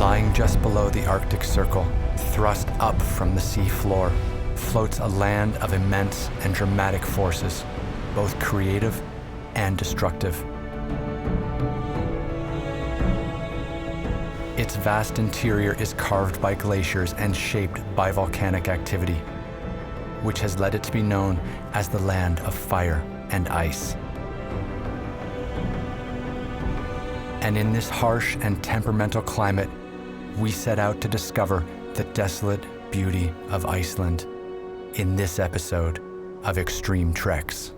Lying just below the Arctic Circle, thrust up from the sea floor, floats a land of immense and dramatic forces, both creative and destructive. Its vast interior is carved by glaciers and shaped by volcanic activity, which has led it to be known as the land of fire and ice. And in this harsh and temperamental climate, we set out to discover the desolate beauty of Iceland in this episode of Extreme Treks.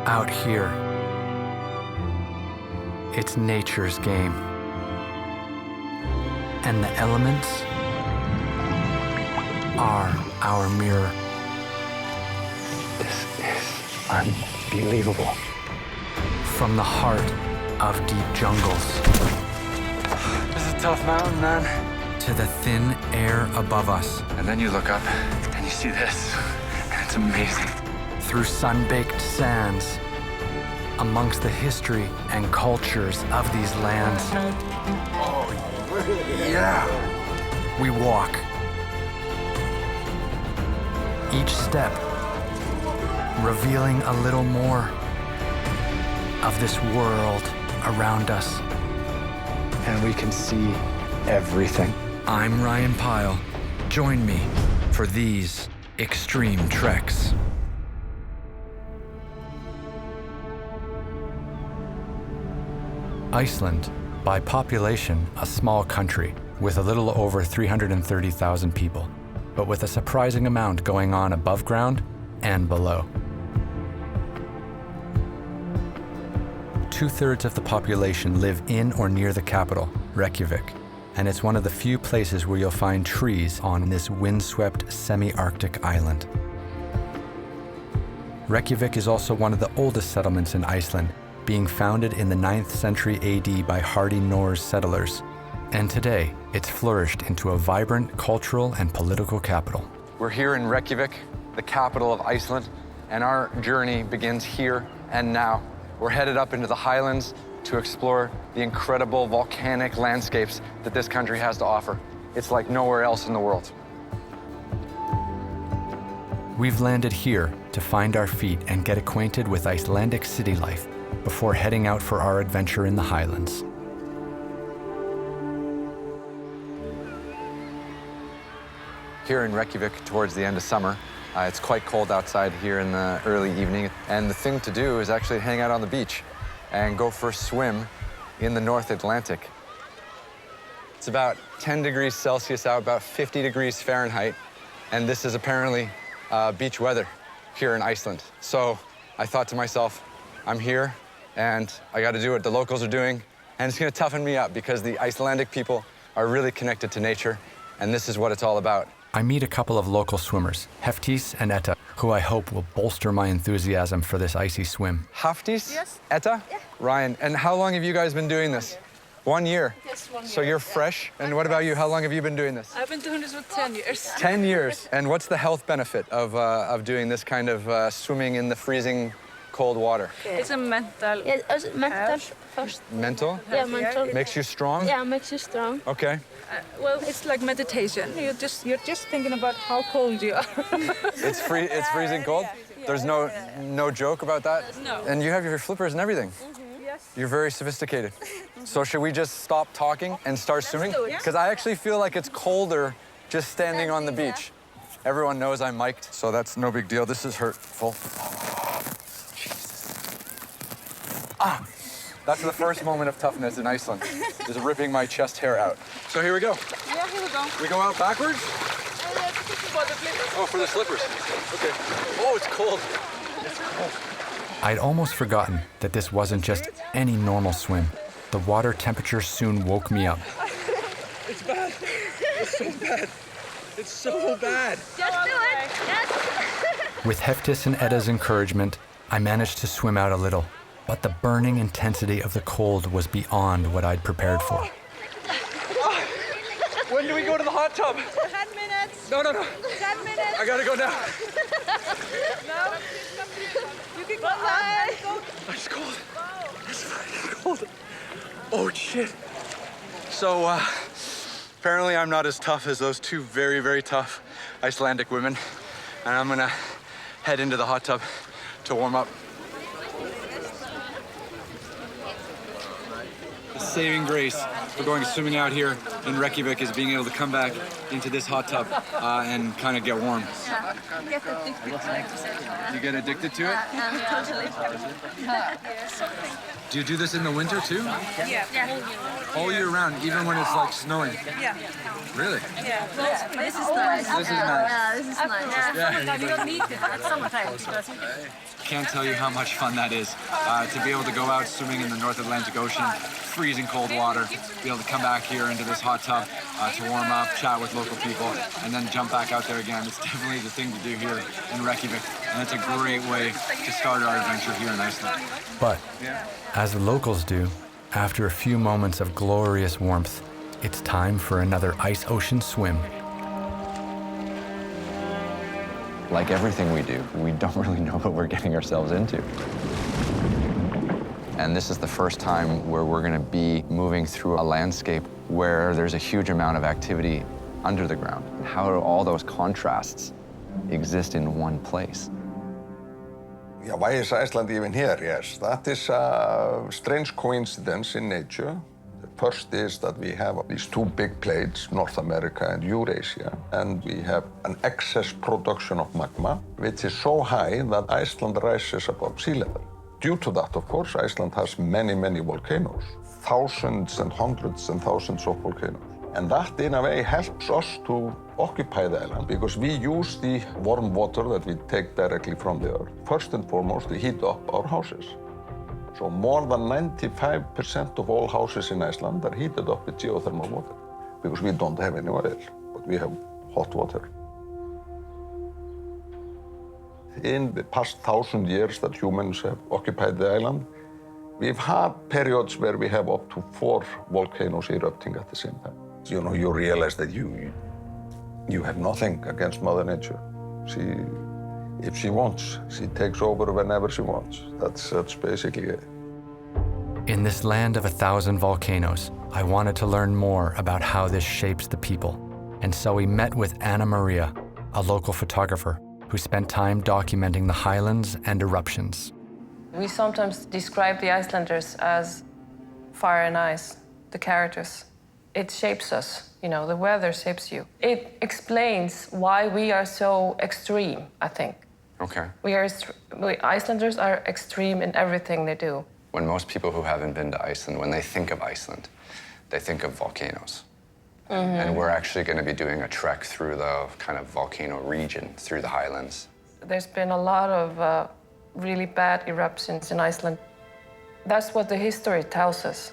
Out here, it's nature's game. And the elements are our mirror. This is unbelievable. From the heart of deep jungles. This is a tough mountain, man. To the thin air above us. And then you look up and you see this, and it's amazing. Through sun-baked sands, amongst the history and cultures of these lands. Oh, yeah. We walk. Each step revealing a little more of this world around us. And we can see everything. I'm Ryan Pyle. Join me for these Extreme Treks. Iceland, by population, a small country with a little over 330,000 people, but with a surprising amount going on above ground and below. 2/3 of the population live in or near the capital, Reykjavik, and it's one of the few places where you'll find trees on this windswept semi-Arctic island. Reykjavik is also one of the oldest settlements in Iceland, being founded in the 9th century AD by hardy Norse settlers. And today, it's flourished into a vibrant cultural and political capital. We're here in Reykjavik, the capital of Iceland, and our journey begins here and now. We're headed up into the Highlands to explore the incredible volcanic landscapes that this country has to offer. It's like nowhere else in the world. We've landed here to find our feet and get acquainted with Icelandic city life before heading out for our adventure in the Highlands. Here in Reykjavik, towards the end of summer, it's quite cold outside here in the early evening. And the thing to do is actually hang out on the beach and go for a swim in the North Atlantic. It's about 10 degrees Celsius out, about 50 degrees Fahrenheit. And this is apparently beach weather here in Iceland. So I thought to myself, I'm here and I got to do what the locals are doing. And it's going to toughen me up because the Icelandic people are really connected to nature. And this is what it's all about. I meet a couple of local swimmers, Hafdís and Etta, who I hope will bolster my enthusiasm for this icy swim. Hafdís? Yes. Etta? Yeah. Ryan, and how long have you guys been doing this? 1 year? Yes, 1 year. So you're fresh? And what about you? How long have you been doing this? I've been doing this for 10 years. 10 years. And what's the health benefit of doing this kind of swimming in the freezing cold water? It's a mental. Yeah, mental first. Mental? Yeah, mental. Makes you strong? Yeah, makes you strong. Okay. Well, it's like meditation. You're just thinking about how cold you are. It's freezing cold? There's no joke about that? No. And you have your flippers and everything? Yes. You're very sophisticated. So should we just stop talking and start swimming? do it. Because I actually feel like it's colder just standing on the beach. Everyone knows I'm mic'd, so that's no big deal. This is hurtful. Jesus. Ah! That's the first moment of toughness in Iceland, is ripping my chest hair out. So here we go. Yeah, here we go. We go out backwards? Oh, for the slippers. Okay. Oh, it's cold. It's cold. I'd almost forgotten that this wasn't just any normal swim. The water temperature soon woke me up. It's bad. It's so bad. It's so bad. Just do it. Yes. With Hafdís and Etta's encouragement, I managed to swim out a little, but the burning intensity of the cold was beyond what I'd prepared for. When do we go to the hot tub? 10 minutes. No. 10 minutes. I gotta go now. No. You can go. Bye. It's cold. It's fine. Oh, shit. So, apparently I'm not as tough as those two very, very tough Icelandic women. And I'm gonna head into the hot tub to warm up. The saving grace for going swimming out here in Reykjavik is being able to come back into this hot tub and kind of get warm. Get addicted to it. You get addicted to it? Totally. Do you do this in the winter too? Yeah. All year round, even when it's like snowing? Yeah. Really? Yeah. This is nice. This is nice. Yeah, this is nice. Yeah. You don't need it at summertime because Can't tell you how much fun that is to be able to go out swimming in the North Atlantic Ocean, freezing cold water, be able to come back here into this hot tub to warm up, chat with local people, and then jump back out there again. It's definitely the thing to do here in Reykjavik, and it's a great way to start our adventure here in Iceland. But, as the locals do, after a few moments of glorious warmth, it's time for another ice ocean swim. Like everything we do, we don't really know what we're getting ourselves into. And this is the first time where we're going to be moving through a landscape where there's a huge amount of activity under the ground. How do all those contrasts exist in one place? Yeah, why is Iceland even here? Yes, that is a strange coincidence in nature. The first is that we have these two big plates, North America and Eurasia, and we have an excess production of magma, which is so high that Iceland rises above sea level. Due to that, of course, Iceland has many, many volcanoes, thousands and hundreds and thousands of volcanoes. And that, in a way, helps us to occupy the island because we use the warm water that we take directly from the earth. First and foremost, to heat up our houses. So more than 95% of all houses in Iceland are heated up with geothermal water because we don't have any oil, but we have hot water. In the past 1,000 years that humans have occupied the island, we've had periods where we have up to 4 volcanoes erupting at the same time. You know, you realize that you have nothing against Mother Nature. If she wants, she takes over whenever she wants. That's basically it. In this land of 1,000 volcanoes, I wanted to learn more about how this shapes the people. And so we met with Anna Maria, a local photographer who spent time documenting the highlands and eruptions. We sometimes describe the Icelanders as fire and ice, the characters. It shapes us, you know, the weather shapes you. It explains why we are so extreme, I think. Okay. Icelanders are extreme in everything they do. When most people who haven't been to Iceland, when they think of Iceland, they think of volcanoes. And we're actually going to be doing a trek through the kind of volcano region, through the Highlands. There's been a lot of really bad eruptions in Iceland. That's what the history tells us.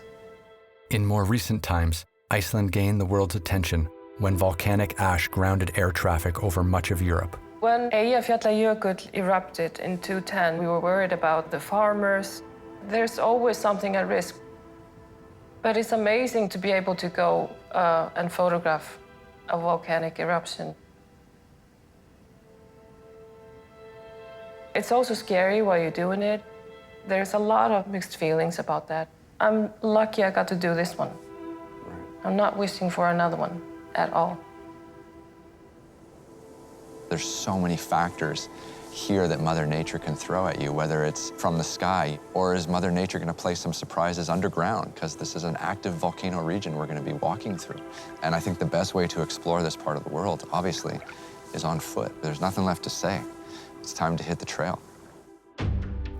In more recent times, Iceland gained the world's attention when volcanic ash grounded air traffic over much of Europe. When Eyjafjallajökull erupted in 2010, we were worried about the farmers. There's always something at risk. But it's amazing to be able to go and photograph a volcanic eruption. It's also scary while you're doing it. There's a lot of mixed feelings about that. I'm lucky I got to do this one. I'm not wishing for another one at all. There's so many factors here that Mother Nature can throw at you, whether it's from the sky, or is Mother Nature going to play some surprises underground, because this is an active volcano region we're going to be walking through. And I think the best way to explore this part of the world, obviously, is on foot. There's nothing left to say. It's time to hit the trail.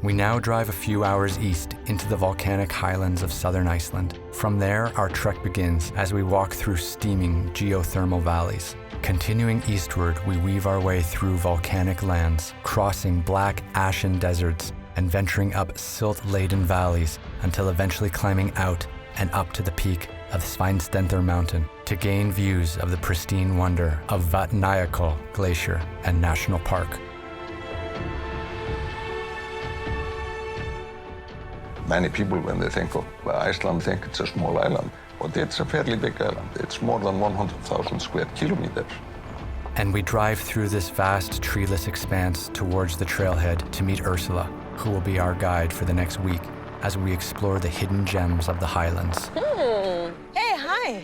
We now drive a few hours east into the volcanic highlands of southern Iceland. From there, our trek begins as we walk through steaming geothermal valleys. Continuing eastward, we weave our way through volcanic lands, crossing black, ashen deserts, and venturing up silt-laden valleys until eventually climbing out and up to the peak of Sveinstenther Mountain to gain views of the pristine wonder of Vatnajökull Glacier and National Park. Many people, when they think of Iceland, think it's a small island, but it's a fairly big island. It's more than 100,000 square kilometers. And we drive through this vast treeless expanse towards the trailhead to meet Ursula, who will be our guide for the next week as we explore the hidden gems of the Highlands. Hey, hi.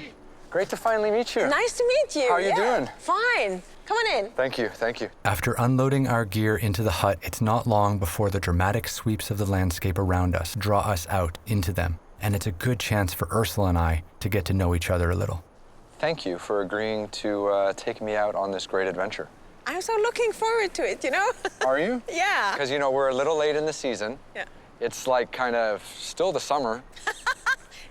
Great to finally meet you. Nice to meet you. How are you doing? Fine. Come on in. Thank you, thank you. After unloading our gear into the hut, it's not long before the dramatic sweeps of the landscape around us draw us out into them, and it's a good chance for Ursula and I to get to know each other a little. Thank you for agreeing to take me out on this great adventure. I'm so looking forward to it, you know? Are you? Yeah. Because, you know, we're a little late in the season. Yeah. It's like kind of still the summer.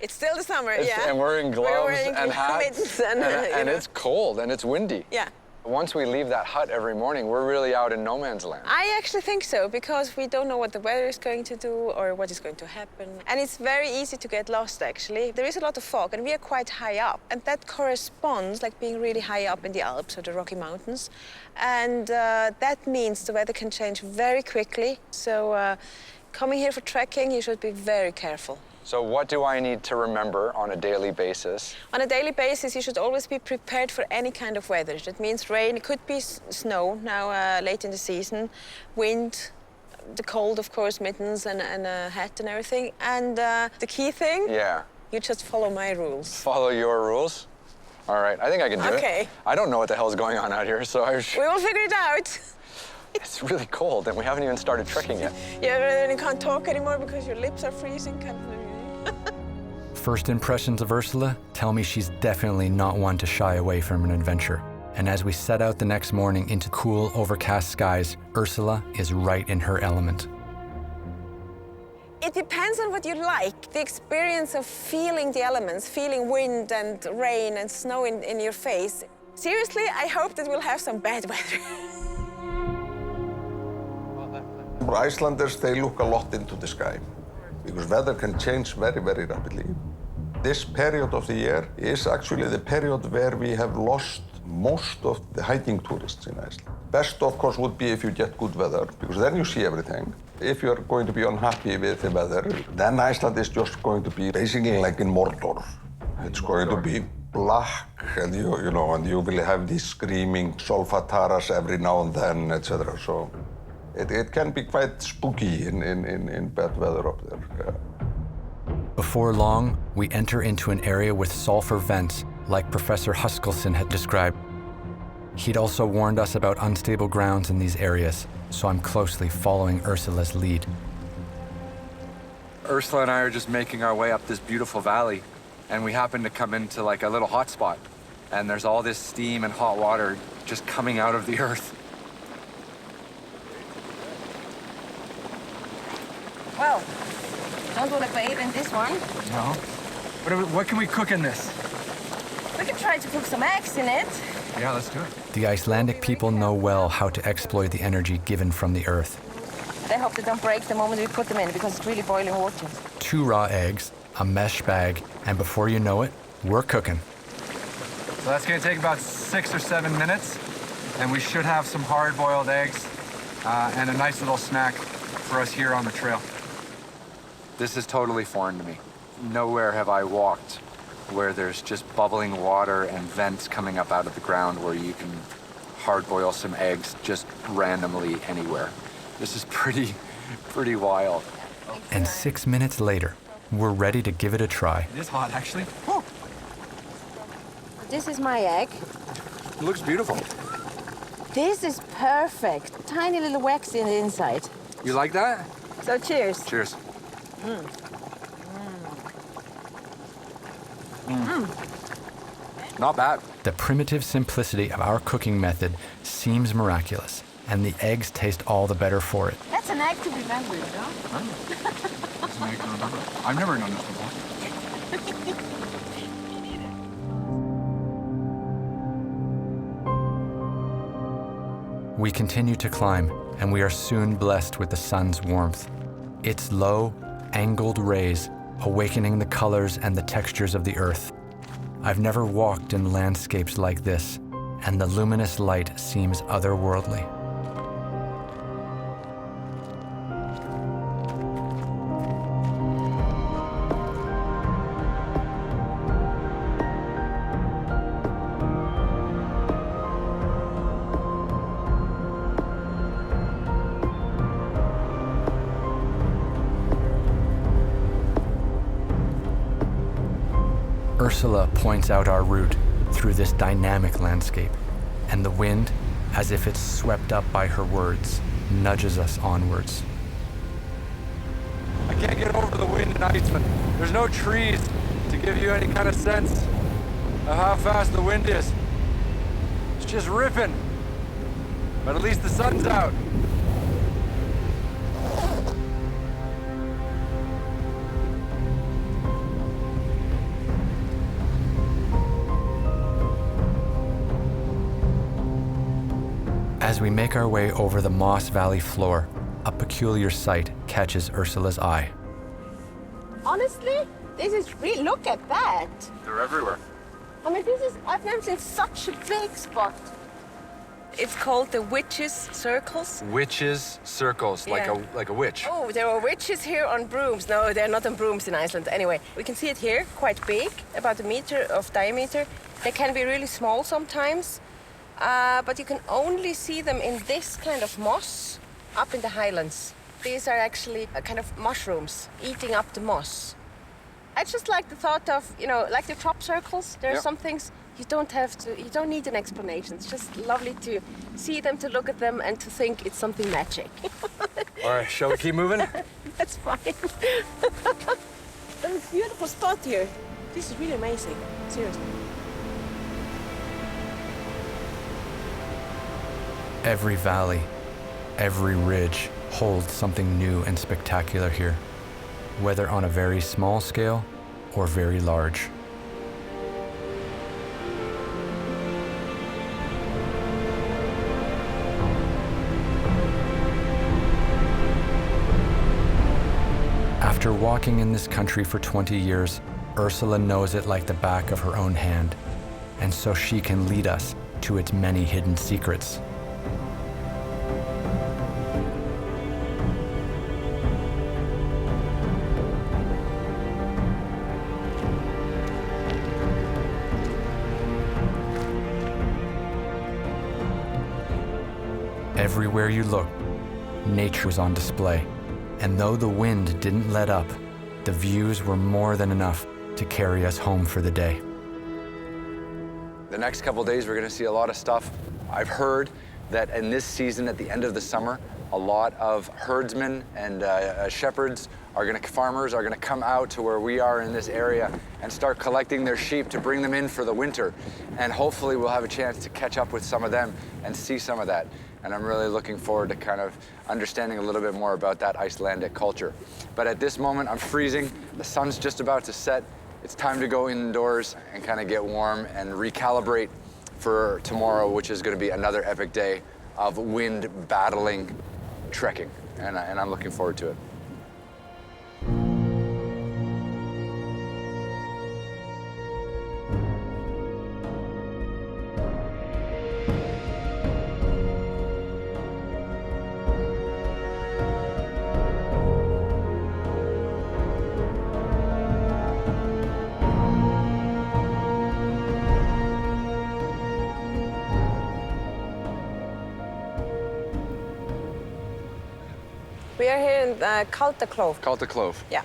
It's still the summer, yeah. And we're in gloves We're wearing and hats. mittens and you know. It's cold and it's windy. Yeah. Once we leave that hut every morning, we're really out in no man's land. I actually think so, because we don't know what the weather is going to do or what is going to happen. And it's very easy to get lost, actually. There is a lot of fog, and we are quite high up. And that corresponds, like being really high up in the Alps or the Rocky Mountains. And that means the weather can change very quickly. So coming here for trekking, you should be very careful. So what do I need to remember on a daily basis? On a daily basis, you should always be prepared for any kind of weather. That means rain, it could be snow now late in the season, wind, the cold, of course, mittens and a hat and everything. And the key thing, Yeah. you just follow my rules. Follow your rules? All right, I think I can do it. Okay. I don't know what the hell's going on out here, so We will figure it out. It's really cold and we haven't even started trekking yet. Yeah, and you can't talk anymore because your lips are freezing. First impressions of Ursula tell me she's definitely not one to shy away from an adventure. And as we set out the next morning into cool, overcast skies, Ursula is right in her element. It depends on what you like. The experience of feeling the elements, feeling wind and rain and snow in your face. Seriously, I hope that we'll have some bad weather. For Icelanders, they look a lot into the sky because weather can change very, very rapidly. This period of the year is actually the period where we have lost most of the hiking tourists in Iceland. Best, of course, would be if you get good weather, because then you see everything. If you're going to be unhappy with the weather, then Iceland is just going to be basically like in Mordor. It's going to be black, and you know, and you will have these screaming solfataras every now and then, etc. So it can be quite spooky in bad weather up there. Yeah. Before long, we enter into an area with sulfur vents, like Professor Huskelson had described. He'd also warned us about unstable grounds in these areas, so I'm closely following Ursula's lead. Ursula and I are just making our way up this beautiful valley, and we happen to come into like a little hot spot, and there's all this steam and hot water just coming out of the earth. Well, don't want to bathe in this one. No. What can we cook in this? We can try to cook some eggs in it. Yeah, let's do it. The Icelandic people know well how to exploit the energy given from the earth. They hope they don't break the moment we put them in because it's really boiling water. 2 raw eggs, a mesh bag, and before you know it, we're cooking. So that's gonna take about 6 or 7 minutes, and we should have some hard-boiled eggs and a nice little snack for us here on the trail. This is totally foreign to me. Nowhere have I walked where there's just bubbling water and vents coming up out of the ground where you can hard-boil some eggs just randomly anywhere. This is pretty wild. And 6 minutes later, we're ready to give it a try. It is hot, actually. This is my egg. It looks beautiful. This is perfect. Tiny little wax in the inside. You like that? So cheers. Cheers. Not bad. The primitive simplicity of our cooking method seems miraculous, and the eggs taste all the better for it. That's an egg to remember, you know? I've never known this before. We continue to climb, and we are soon blessed with the sun's warmth. Its low, angled rays awakening the colors and the textures of the earth. I've never walked in landscapes like this, and the luminous light seems otherworldly. Ursula points out our route through this dynamic landscape, and the wind, as if it's swept up by her words, nudges us onwards. I can't get over the wind in Iceland. There's no trees to give you any kind of sense of how fast the wind is. It's just ripping. But at least the sun's out. As we make our way over the Moss Valley floor, a peculiar sight catches Ursula's eye. Honestly, this is really, look at that. They're everywhere. I mean, I've never seen such a big spot. It's called the witches' circles. Witches' circles, Yeah. like a witch. Oh, there are witches here on brooms. No, they're not on brooms in Iceland. Anyway, we can see it here, quite big, about 1 meter of diameter. They can be really small sometimes, but you can only see them in this kind of moss up in the Highlands. These are actually kind of mushrooms eating up the moss. I just like the thought of, like the crop circles. There are some things you don't need an explanation. It's just lovely to see them, to look at them, and to think it's something magic. All right, shall we keep moving? That's fine. That's a beautiful spot here. This is really amazing. Seriously. Every valley, every ridge holds something new and spectacular here, whether on a very small scale or very large. After walking in this country for 20 years, Ursula knows it like the back of her own hand, and so she can lead us to its many hidden secrets. Everywhere you look, nature was on display. And though the wind didn't let up, the views were more than enough to carry us home for the day. The next couple days, we're gonna see a lot of stuff. I've heard that in this season, at the end of the summer, a lot of herdsmen and farmers are gonna come out to where we are in this area and start collecting their sheep to bring them in for the winter. And hopefully we'll have a chance to catch up with some of them and see some of that. And I'm really looking forward to kind of understanding a little bit more about that Icelandic culture. But at this moment, I'm freezing. The sun's just about to set. It's time to go indoors and kind of get warm and recalibrate for tomorrow, which is going to be another epic day of wind battling trekking. And I'm looking forward to it. We are here in Kaldaklóf. Kaldaklóf. Yeah.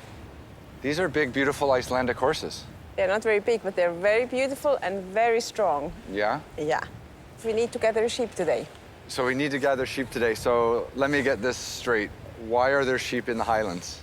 These are big, beautiful Icelandic horses. They're not very big, but they're very beautiful and very strong. Yeah? Yeah. We need to gather sheep today. So we need to gather sheep today. So let me get this straight. Why are there sheep in the Highlands?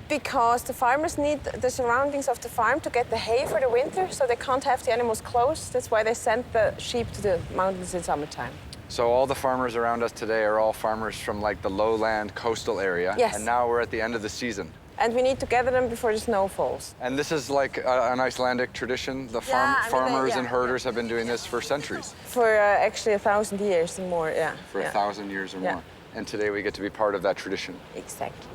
Because the farmers need the surroundings of the farm to get the hay for the winter, so they can't have the animals close. That's why they send the sheep to the mountains in summertime. So all the farmers around us today are all farmers from like the lowland coastal area. Yes. And now we're at the end of the season. And we need to gather them before the snow falls. And this is like an Icelandic tradition. The farmers and herders have been doing this for centuries. For actually 1,000 years and more, yeah. For 1,000 years or Yeah. more. And today we get to be part of that tradition. Exactly.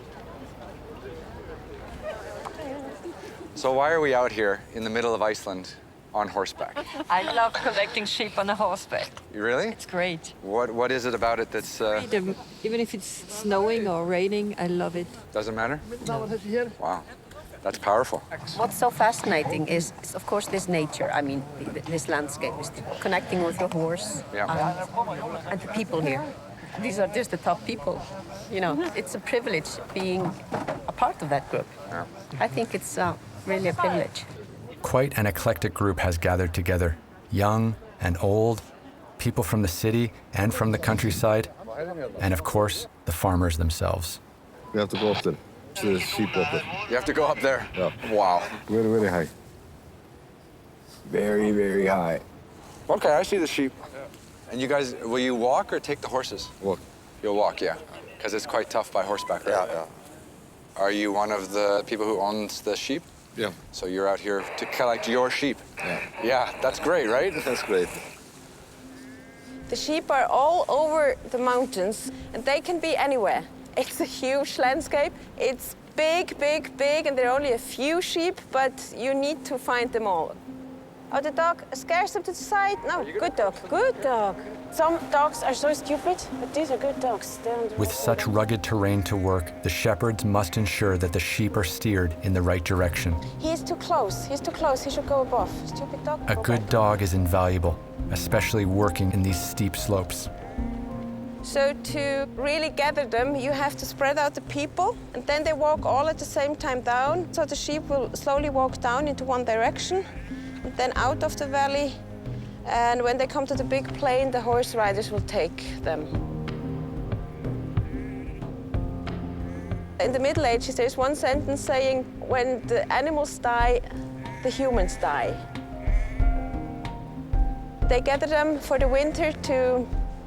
So why are we out here in the middle of Iceland on horseback? I love collecting sheep on a horseback. You really? It's great. What is it about it that's... Freedom. Even if it's snowing or raining, I love it. Doesn't matter? No. Wow, that's powerful. What's so fascinating is of course, this nature. I mean, this landscape is connecting with your horse and the people here. These are just the top people. You know, it's a privilege being a part of that group. Yeah. I think it's really a privilege. Quite an eclectic group has gathered together, young and old, people from the city and from the countryside, and of course, the farmers themselves. We have to go up there, to the sheep up there. You have to go up there? Yeah. Wow. Very, very high. Very, very high. Okay, I see the sheep. And you guys, will you walk or take the horses? Walk. You'll walk, yeah. Because it's quite tough by horseback, right? Yeah. Are you one of the people who owns the sheep? Yeah. So you're out here to collect your sheep? Yeah. Yeah, that's great, right? That's great. The sheep are all over the mountains, and they can be anywhere. It's a huge landscape. It's big, big, big, and there are only a few sheep, but you need to find them all. Oh, the dog scares them to the side. No, good dog. Good dog. Some dogs are so stupid, but these are good dogs. With such rugged terrain to work, the shepherds must ensure that the sheep are steered in the right direction. He's too close. He's too close. He should go above. Stupid dog. A good dog is invaluable, especially working in these steep slopes. So to really gather them, you have to spread out the people, and then they walk all at the same time down. So the sheep will slowly walk down into one direction, and then out of the valley. And when they come to the big plain, the horse riders will take them. In the Middle Ages, there's one sentence saying, when the animals die, the humans die. They gather them for the winter to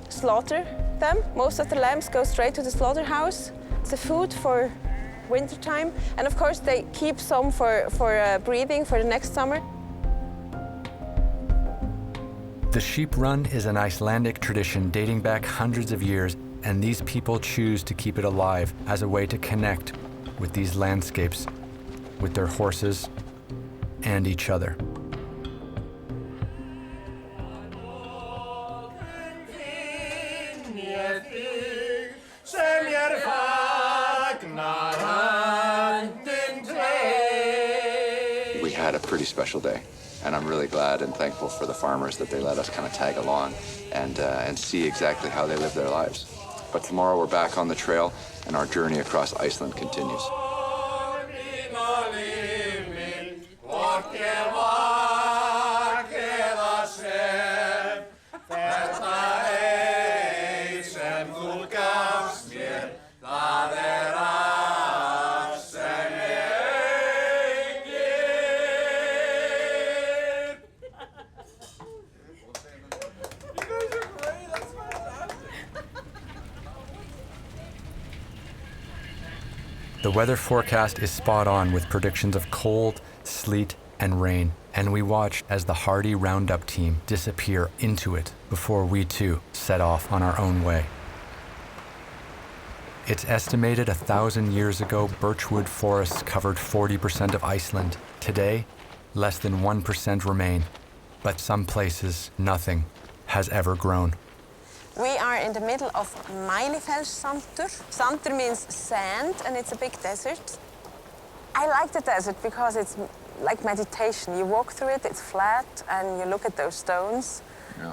slaughter them. Most of the lambs go straight to the slaughterhouse. It's a food for wintertime. And of course, they keep some for breeding for the next summer. The sheep run is an Icelandic tradition dating back hundreds of years, and these people choose to keep it alive as a way to connect with these landscapes, with their horses, and each other. We had a pretty special day. And I'm really glad and thankful for the farmers that they let us kind of tag along and see exactly how they live their lives. But tomorrow we're back on the trail and our journey across Iceland continues. The weather forecast is spot on with predictions of cold, sleet, and rain, and we watch as the hardy Roundup team disappear into it before we too set off on our own way. It's estimated 1,000 years ago, birchwood forests covered 40% of Iceland. Today, less than 1% remain, but some places, nothing has ever grown. We are in the middle of Mælifellssandur. Sandur means sand, and it's a big desert. I like the desert because it's like meditation. You walk through it, it's flat, and you look at those stones,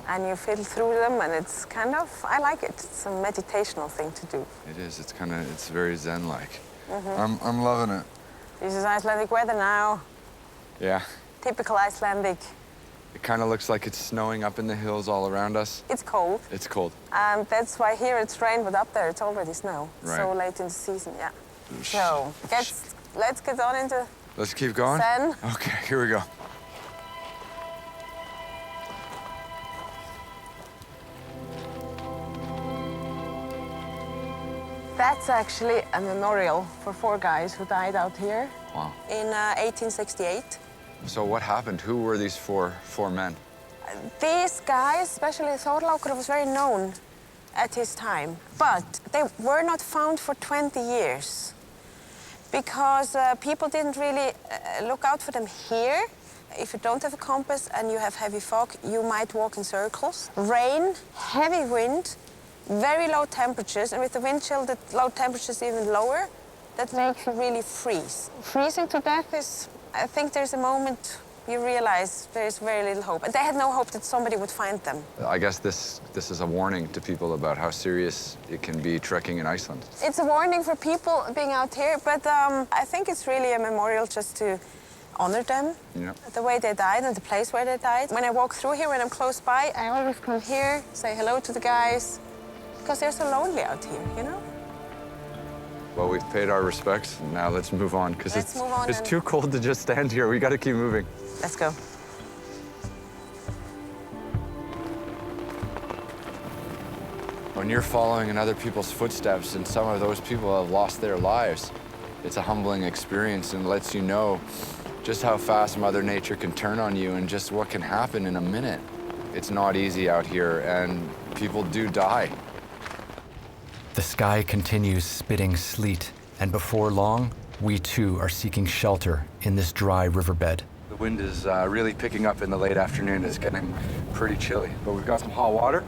and you feel through them, and it's kind of, I like it. It's a meditational thing to do. It is. It's very zen-like. I'm loving it. This is Icelandic weather now. Yeah. Typical Icelandic. It kind of looks like it's snowing up in the hills all around us. It's cold. It's cold. And that's why here it's rain, but up there it's already snow. Right. So late in the season, yeah. So let's get on into Let's keep going? Zen. Okay, here we go. That's actually a memorial for 4 guys who died out here. Wow. In 1868. So what happened? Who were these four men? These guys, especially Þorlákur, was very known at his time. But they were not found for 20 years because people didn't really look out for them here. If you don't have a compass and you have heavy fog, you might walk in circles. Rain, heavy wind, very low temperatures, and with the wind chill, the low temperatures even lower. That makes you really freeze. Freezing to death is, I think there's a moment you realize there's very little hope. And they had no hope that somebody would find them. I guess this is a warning to people about how serious it can be trekking in Iceland. It's a warning for people being out here, but I think it's really a memorial just to honor them, the way they died and the place where they died. When I walk through here, when I'm close by, I always come here, say hello to the guys, because they're so lonely out here, you know? Well, we've paid our respects. Now let's move on, because it's too cold to just stand here. We got to keep moving. Let's go. When you're following in other people's footsteps and some of those people have lost their lives, it's a humbling experience and lets you know just how fast Mother Nature can turn on you and just what can happen in a minute. It's not easy out here, and people do die. The sky continues spitting sleet, and before long, we too are seeking shelter in this dry riverbed. The wind is really picking up in the late afternoon. It's getting pretty chilly, but we've got some hot water.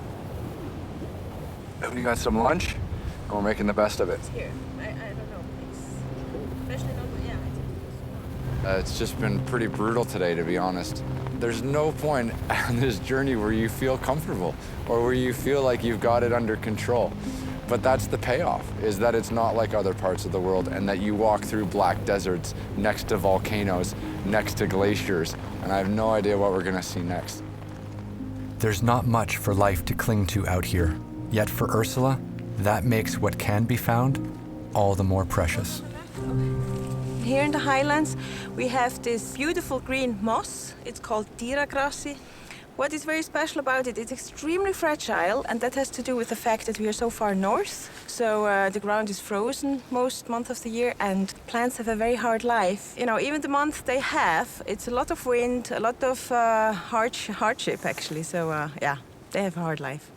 We got some lunch, and we're making the best of it. Here, I don't know, especially not, yeah. It's just been pretty brutal today, to be honest. There's no point on this journey where you feel comfortable or where you feel like you've got it under control. But that's the payoff, is that it's not like other parts of the world and that you walk through black deserts next to volcanoes, next to glaciers, and I have no idea what we're gonna see next. There's not much for life to cling to out here. Yet for Ursula, that makes what can be found all the more precious. Here in the Highlands, we have this beautiful green moss. It's called dýragrassi. What is very special about it, it's extremely fragile, and that has to do with the fact that we are so far north. So the ground is frozen most months of the year, and plants have a very hard life. You know, even the month they have, it's a lot of wind, a lot of hardship, actually. So yeah, they have a hard life.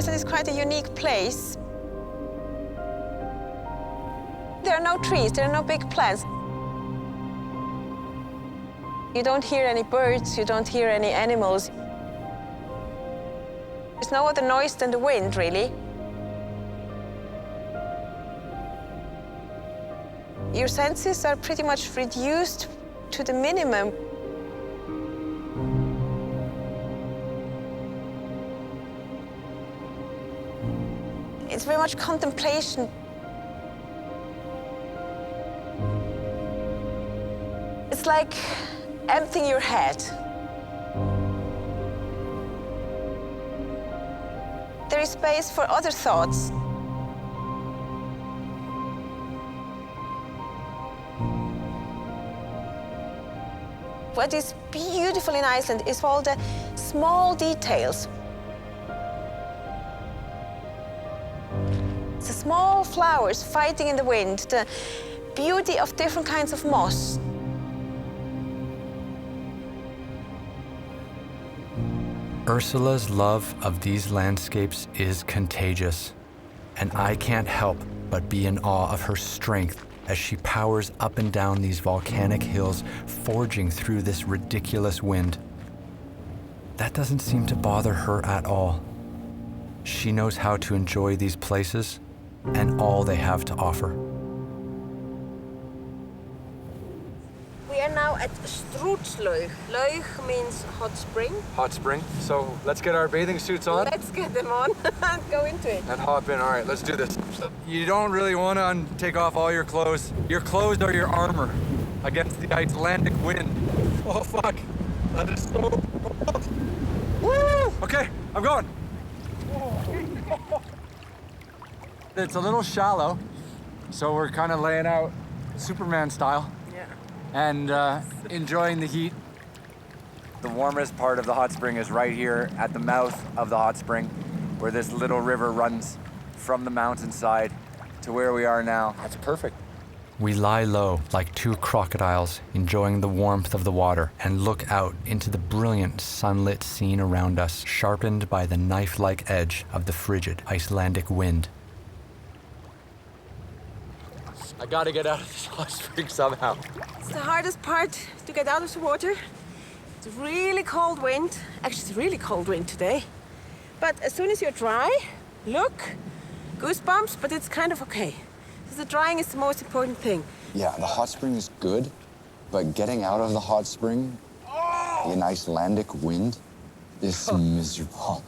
Iceland is quite a unique place. There are no trees, there are no big plants. You don't hear any birds, you don't hear any animals. There's no other noise than the wind, really. Your senses are pretty much reduced to the minimum. It's very much contemplation. It's like emptying your head. There is space for other thoughts. What is beautiful in Iceland is all the small details. The small flowers fighting in the wind, the beauty of different kinds of moss. Ursula's love of these landscapes is contagious, and I can't help but be in awe of her strength as she powers up and down these volcanic hills, forging through this ridiculous wind. That doesn't seem to bother her at all. She knows how to enjoy these places and all they have to offer. We are now at Strútslaug. Laug means hot spring. Hot spring. So let's get our bathing suits on. Let's get them on and go into it. And hop in. All right, let's do this. You don't really want to take off all your clothes. Your clothes are your armor against the Icelandic wind. Oh, fuck. That is so cold. Woo! Okay, I'm going. It's a little shallow, so we're kind of laying out Superman style. Yeah. And enjoying the heat. The warmest part of the hot spring is right here at the mouth of the hot spring, where this little river runs from the mountainside to where we are now. That's perfect. We lie low like two crocodiles, enjoying the warmth of the water, and look out into the brilliant sunlit scene around us, sharpened by the knife-like edge of the frigid Icelandic wind. I gotta get out of this hot spring somehow. It's the hardest part to get out of the water. It's really cold wind. Actually, it's really cold wind today. But as soon as you're dry, look, goosebumps, but it's kind of okay. The drying is the most important thing. Yeah, the hot spring is good, but getting out of the hot spring in Icelandic wind is miserable.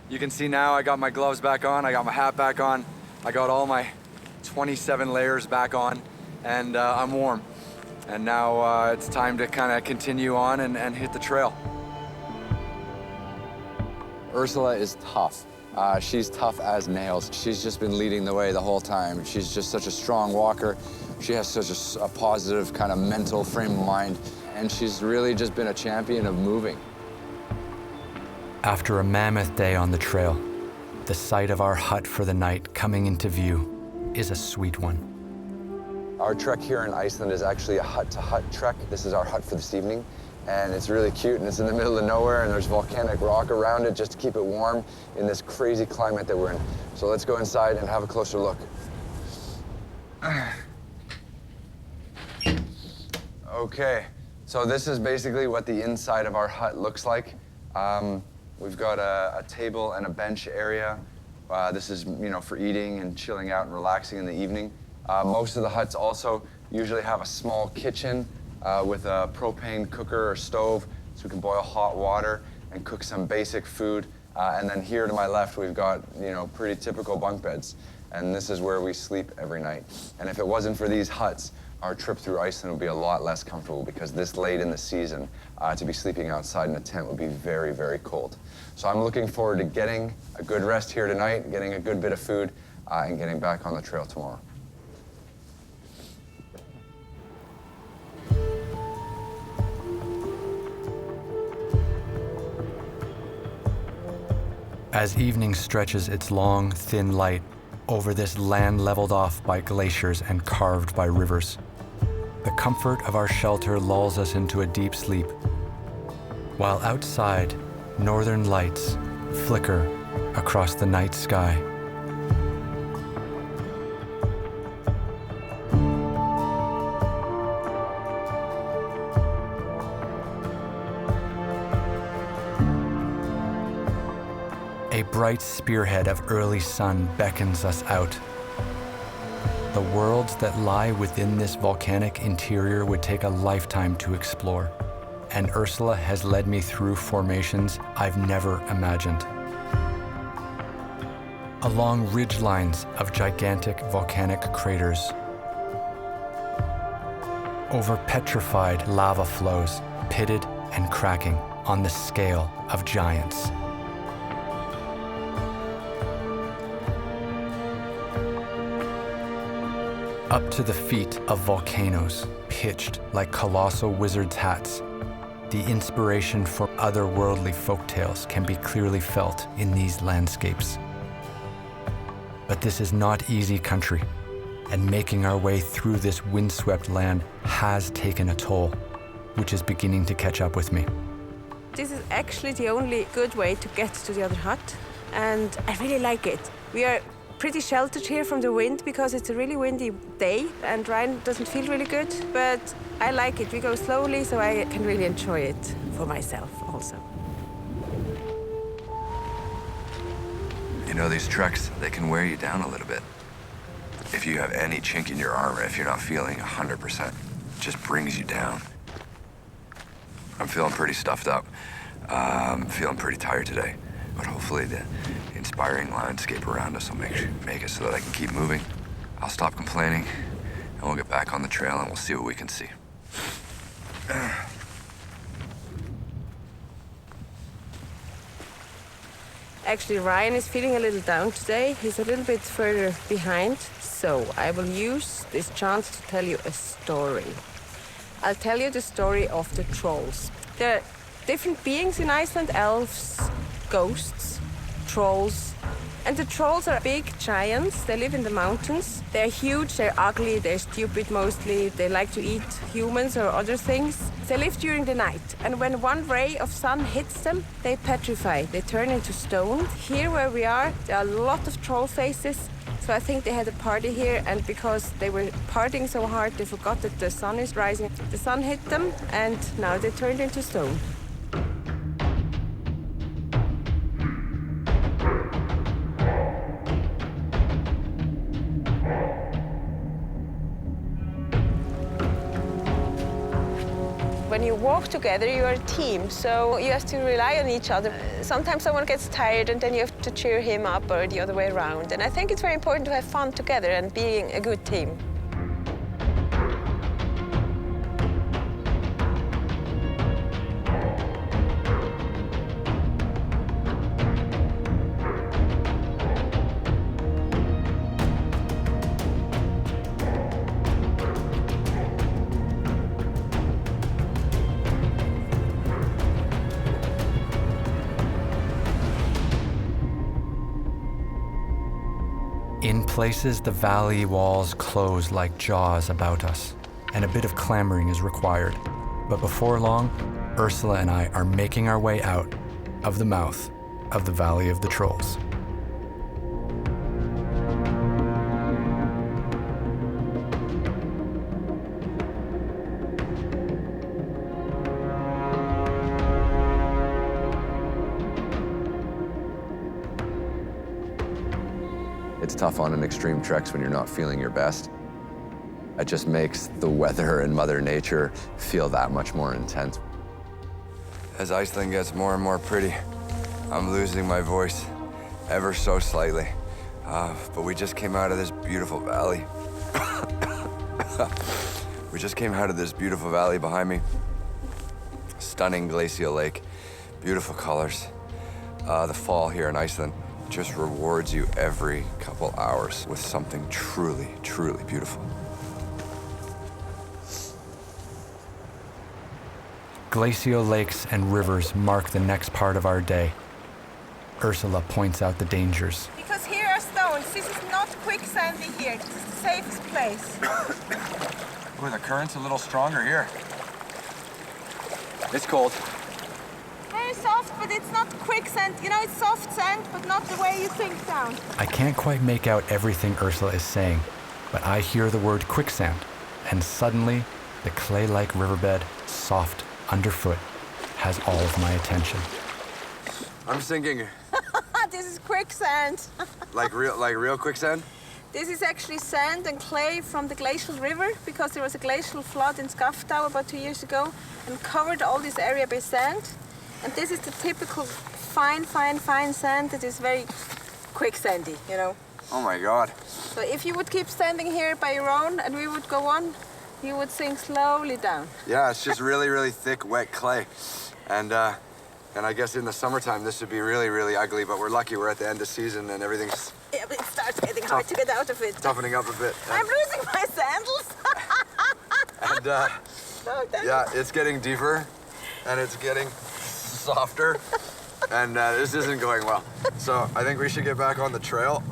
You can see now I got my gloves back on, I got my hat back on, I got all my 27 layers back on, and I'm warm. And now it's time to kind of continue on and hit the trail. Ursula is tough. She's tough as nails. She's just been leading the way the whole time. She's just such a strong walker. She has such a positive kind of mental frame of mind, and she's really just been a champion of moving. After a mammoth day on the trail, the sight of our hut for the night coming into view is a sweet one. Our trek here in Iceland is actually a hut-to-hut trek. This is our hut for this evening, and it's really cute, and it's in the middle of nowhere, and there's volcanic rock around it just to keep it warm in this crazy climate that we're in. So let's go inside and have a closer look. Okay, so this is basically what the inside of our hut looks like. We've got a table and a bench area. This is, for eating and chilling out and relaxing in the evening. Most of the huts also usually have a small kitchen with a propane cooker or stove, so we can boil hot water and cook some basic food. And then here to my left, we've got, pretty typical bunk beds. And this is where we sleep every night. And if it wasn't for these huts, our trip through Iceland would be a lot less comfortable, because this late in the season, to be sleeping outside in a tent would be very, very cold. So I'm looking forward to getting a good rest here tonight, getting a good bit of food, and getting back on the trail tomorrow. As evening stretches its long, thin light over this land leveled off by glaciers and carved by rivers, the comfort of our shelter lulls us into a deep sleep, while outside, northern lights flicker across the night sky. A bright spearhead of early sun beckons us out. The worlds that lie within this volcanic interior would take a lifetime to explore, and Ursula has led me through formations I've never imagined. Along ridgelines of gigantic volcanic craters, over petrified lava flows, pitted and cracking on the scale of giants. Up to the feet of volcanoes, pitched like colossal wizards' hats, the inspiration for otherworldly folktales can be clearly felt in these landscapes. But this is not easy country, and making our way through this windswept land has taken a toll, which is beginning to catch up with me. This is actually the only good way to get to the other hut, and I really like it. We are pretty sheltered here from the wind because it's a really windy day, and Ryan doesn't feel really good, but I like it. We go slowly, so I can really enjoy it for myself also. These treks, they can wear you down a little bit. If you have any chink in your armor, if you're not feeling 100%, it just brings you down. I'm feeling pretty stuffed up. I'm feeling pretty tired today, but hopefully the inspiring landscape around us will make it so that I can keep moving. I'll stop complaining, and we'll get back on the trail, and we'll see what we can see. Actually, Ryan is feeling a little down today. He's a little bit further behind, so I will use this chance to tell you a story. I'll tell you the story of the trolls. There are different beings in Iceland: elves, ghosts, trolls. And the trolls are big giants. They live in the mountains. They're huge, they're ugly, they're stupid mostly. They like to eat humans or other things. They live during the night. And when one ray of sun hits them, they petrify. They turn into stone. Here where we are, there are a lot of troll faces. So I think they had a party here, and because they were partying so hard, they forgot that the sun is rising. The sun hit them, and now they turned into stone. when you walk together, you are a team, so you have to rely on each other. Sometimes someone gets tired and then you have to cheer him up or the other way around. And I think it's very important to have fun together and being a good team. In places, the valley walls close like jaws about us, and a bit of clambering is required. But before long, Ursula and I are making our way out of the mouth of the Valley of the Trolls. It's tough on an extreme treks when you're not feeling your best. It just makes the weather and Mother Nature feel that much more intense. As Iceland gets more and more pretty, I'm losing my voice ever so slightly. But we just came out of this beautiful valley. We just came out of this beautiful valley behind me. Stunning glacial lake, beautiful colors. The fall here in Iceland just rewards you every couple hours with something truly, truly beautiful. Glacial lakes and rivers mark the next part of our day. Ursula points out the dangers. Because here are stones. This is not quicksandy here. This is the safest place. Ooh, the current's a little stronger here. It's cold. Very soft, but it's not quicksand. You know, it's soft sand, but not the way you think down. I can't quite make out everything Ursula is saying, but I hear the word quicksand, and suddenly the clay-like riverbed, soft underfoot, has all of my attention. I'm thinking This is quicksand. like real quicksand. This is actually sand and clay from the Glacial River because there was a glacial flood in Skaftá about 2 years ago and covered all this area by sand. And this is the typical fine sand that is very quicksandy, you know. Oh my God. So if you would keep standing here by your own and we would go on, you would sink slowly down. Yeah, it's just really, really thick, wet clay. And I guess in the summertime this would be really, really ugly, but we're lucky we're at the end of season and everything's Yeah, but it starts getting hard to get out of it. toughening up a bit. I'm losing my sandals. And yeah, it's getting deeper and it's getting softer. And this isn't going well. So I think we should get back on the trail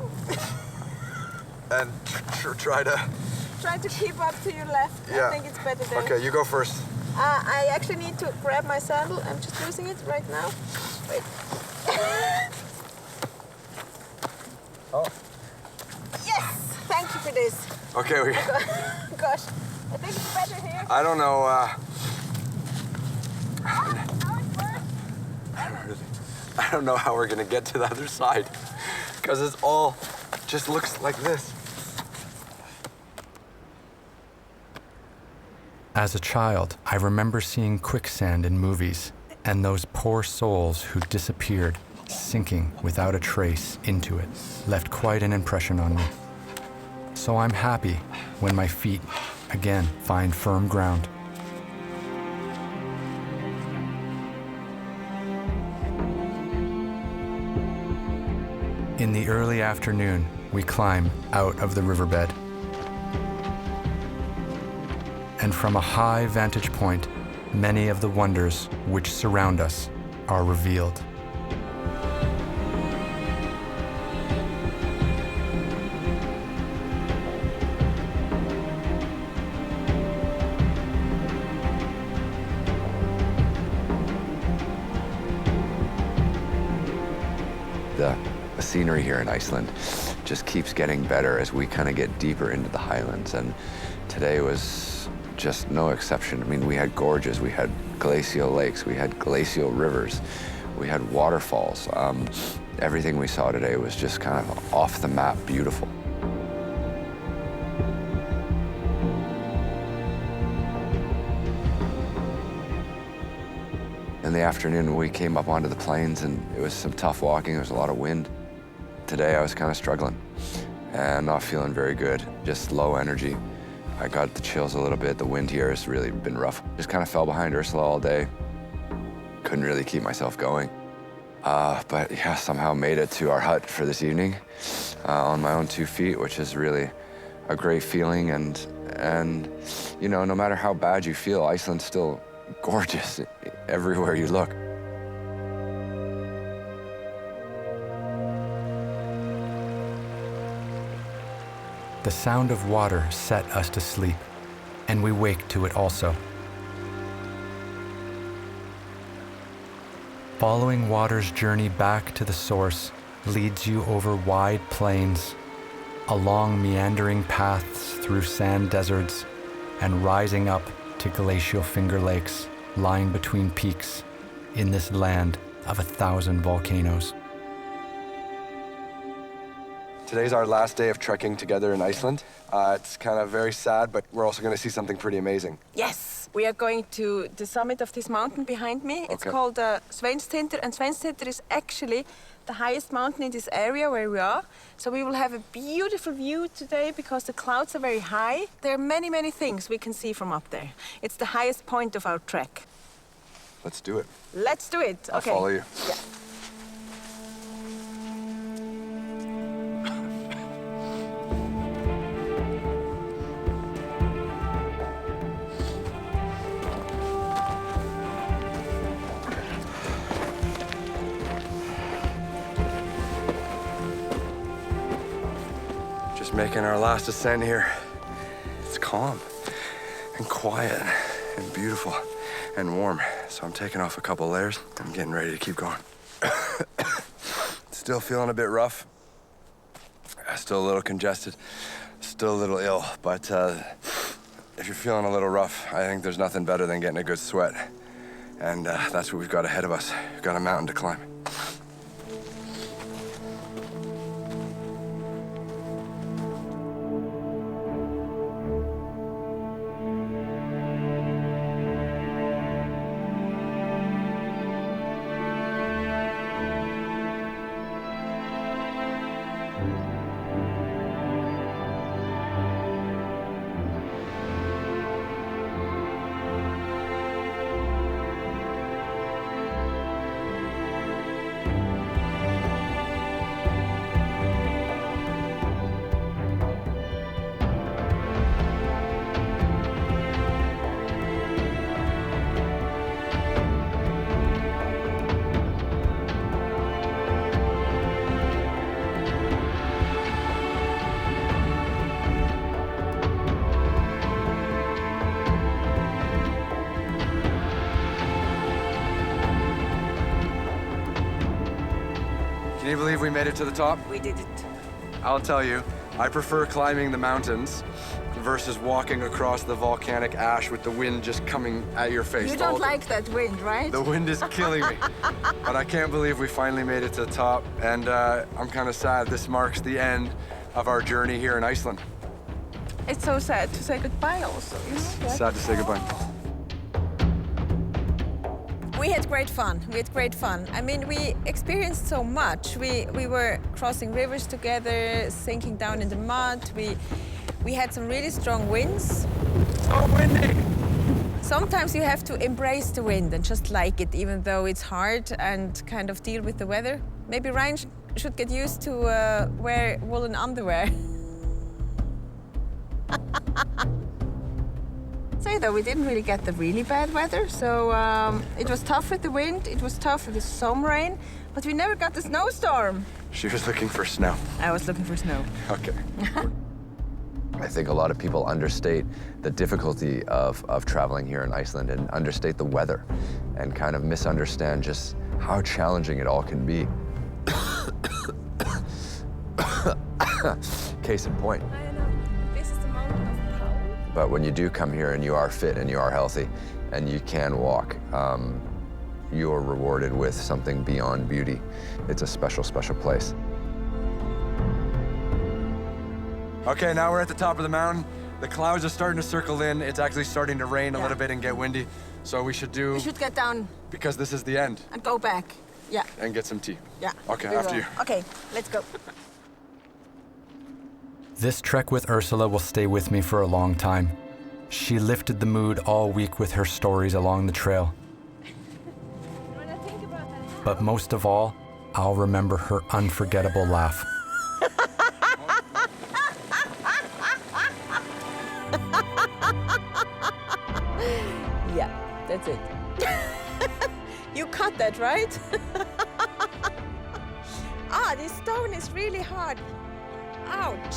and try to... Try to keep up to your left. Yeah. I think it's better there. Okay, you go first. I actually need to grab my sandal. I'm just losing it right now. Wait. Oh. Yes! Thank you for this. Okay, we... Gosh, I think it's better here. I don't know, I don't know how we're gonna get to the other side because it's all just looks like this. As a child, I remember seeing quicksand in movies and those poor souls who disappeared, sinking without a trace into it, left quite an impression on me. So I'm happy when my feet again find firm ground. In the early afternoon, we climb out of the riverbed. And from a high vantage point, many of the wonders which surround us are revealed. The scenery here in Iceland just keeps getting better as we kind of get deeper into the Highlands, and today was just no exception. I mean, we had gorges, we had glacial lakes, we had glacial rivers, we had waterfalls. Everything we saw today was just kind of off the map beautiful. the afternoon, we came up onto the plains, and it was some tough walking. There was a lot of wind. Today, I was kind of struggling and not feeling very good, just low energy. I got the chills a little bit. The wind here has really been rough. Just kind of fell behind Ursula all day. Couldn't really keep myself going. But yeah, somehow made it to our hut for this evening on my own 2 feet, which is really a great feeling. And you know, no matter how bad you feel, Iceland's still gorgeous everywhere you look. The sound of water set us to sleep, and we wake to it also. Following water's journey back to the source leads you over wide plains, along meandering paths through sand deserts, and rising up to glacial Finger Lakes lying between peaks in this land of 1,000 volcanoes. Today's our last day of trekking together in Iceland. It's kind of very sad, but we're also going to see something pretty amazing. Yes, we are going to the summit of this mountain behind me. It's called Sveinstindur, and Sveinstindur is actually the highest mountain in this area where we are. So we will have a beautiful view today because the clouds are very high. There are many, many things we can see from up there. It's the highest point of our trek. Let's do it. Let's do it. I'll follow you. Yeah. Making our last ascent here. It's calm and quiet and beautiful and warm. So I'm taking off a couple layers. I'm getting ready to keep going. Still feeling a bit rough. Still a little congested. Still a little ill. But if you're feeling a little rough, I think there's nothing better than getting a good sweat. And that's what we've got ahead of us. We've got a mountain to climb. Can you believe we made it to the top? We did it. I'll tell you, I prefer climbing the mountains versus walking across the volcanic ash with the wind just coming at your face. You don't like that wind, right? The wind is killing me. But I can't believe we finally made it to the top, and I'm kind of sad. This marks the end of our journey here in Iceland. It's so sad to say goodbye also, you know? It's sad to say goodbye. We had great fun. We had great fun. I mean, we experienced so much. We were crossing rivers together, sinking down in the mud. We had some really strong winds. So windy! Sometimes you have to embrace the wind and just like it, even though it's hard, and kind of deal with the weather. Maybe Ryan should get used to wear woolen underwear. Say though, we didn't really get the really bad weather, so it was tough with the wind, it was tough with some rain, but we never got the snowstorm. She was looking for snow. I was looking for snow. Okay. I think a lot of people understate the difficulty of traveling here in Iceland and understate the weather and kind of misunderstand just how challenging it all can be. Case in point. I know. This is the mountain of power. But when you do come here and you are fit and you are healthy and you can walk, you are rewarded with something beyond beauty. It's a special, special place. Okay, now we're at the top of the mountain. The clouds are starting to circle in. It's actually starting to rain a little bit and get windy. So we should We should get down because this is the end. And go back. Yeah. And get some tea. Yeah. Okay, we after will. you. Okay, let's go. This trek with Ursula will stay with me for a long time. She lifted the mood all week with her stories along the trail. But most of all, I'll remember her unforgettable laugh. Yeah, that's it. You cut that, right? Ah, this stone is really hard. Ouch.